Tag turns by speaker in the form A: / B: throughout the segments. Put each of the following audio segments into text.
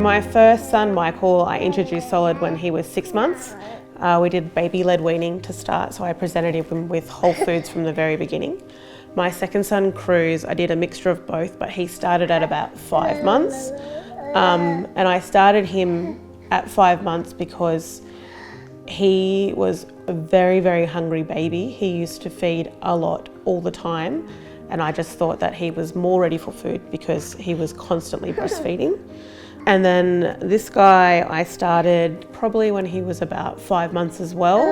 A: My first son, Michael, I introduced Solid when he was 6 months. We did baby-led weaning to start, so I presented him with whole foods from the very beginning. My second son, Cruz, I did a mixture of both, but he started at about 5 months. And I started him at 5 months because he was a very, very hungry baby. He used to feed a lot all the time, and I just thought that he was more ready for food because he was constantly breastfeeding. And then this guy I started probably when he was about 5 months as well,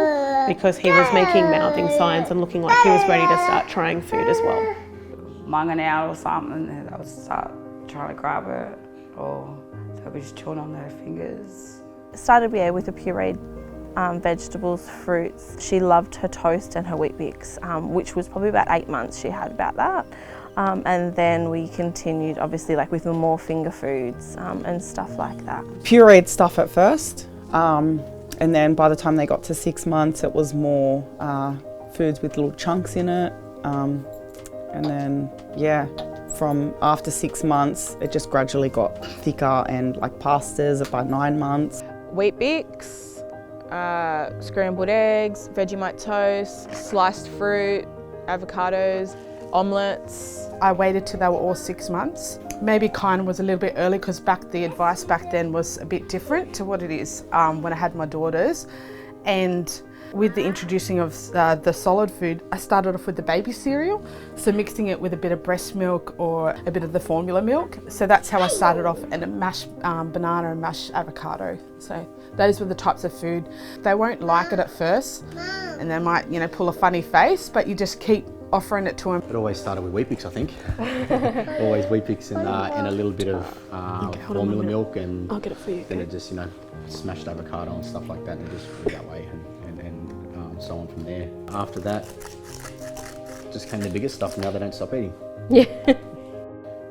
A: because he was making mouthing signs and looking like he was ready to start trying food as well.
B: Munging out or something, and I would start trying to grab it, or they'll be just chewing on their fingers.
C: Started with the pureed vegetables, fruits. She loved her toast and her Weet-Bix, which was probably about 8 months she had about that. And then we continued obviously with the more finger foods and stuff like that.
D: Pureed stuff at first, and then by the time they got to 6 months it was more foods with little chunks in it, and then from after 6 months it just gradually got thicker and pastas by 9 months.
E: Weet-Bix, scrambled eggs, Vegemite toast, sliced fruit, avocados, omelettes.
F: I waited till they were all 6 months. Maybe kind was a little bit early because the advice back then was a bit different to what it is when I had my daughters. And with the introducing of the solid food, I started off with the baby cereal, so mixing it with a bit of breast milk or a bit of the formula milk. So that's how I started off, and a mashed banana and mashed avocado. So those were the types of food. They won't like it at first, and they might, pull a funny face, but you just keep offering it to them.
G: It always started with Weet-Bix, I think. Always Weet-Bix and a little bit of formula milk, and
A: I'll get it for you.
G: then it just, smashed avocado and stuff like that, and it just went that way, and so on from there. After that, just came the biggest stuff. Now they don't stop eating.
A: Yeah.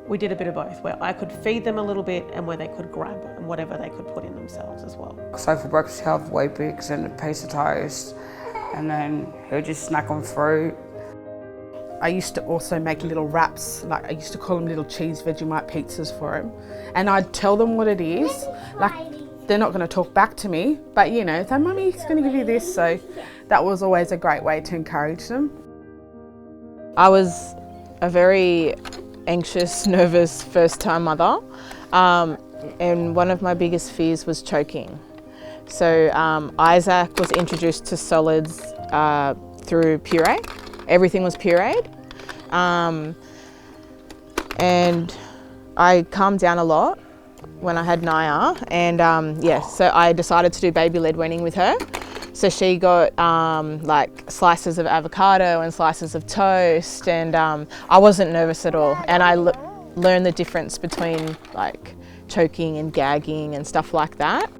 A: We did a bit of both, where I could feed them a little bit and where they could grab and whatever they could put in themselves as well.
B: So for breakfast he'll have Weet-Bix and a piece of toast, and then he'll just snack on fruit.
F: I used to also make little wraps, I used to call them little cheese Vegemite pizzas for him. And I'd tell them what it is. They're not going to talk back to me, but so Mummy's going to give you this. So that was always a great way to encourage them.
E: I was a very anxious, nervous first-time mother, and one of my biggest fears was choking. So Isaac was introduced to solids through puree. Everything was pureed, and I calmed down a lot when I had Naya, and so I decided to do baby-led weaning with her. So she got slices of avocado and slices of toast, and I wasn't nervous at all, and I learned the difference between choking and gagging and stuff like that.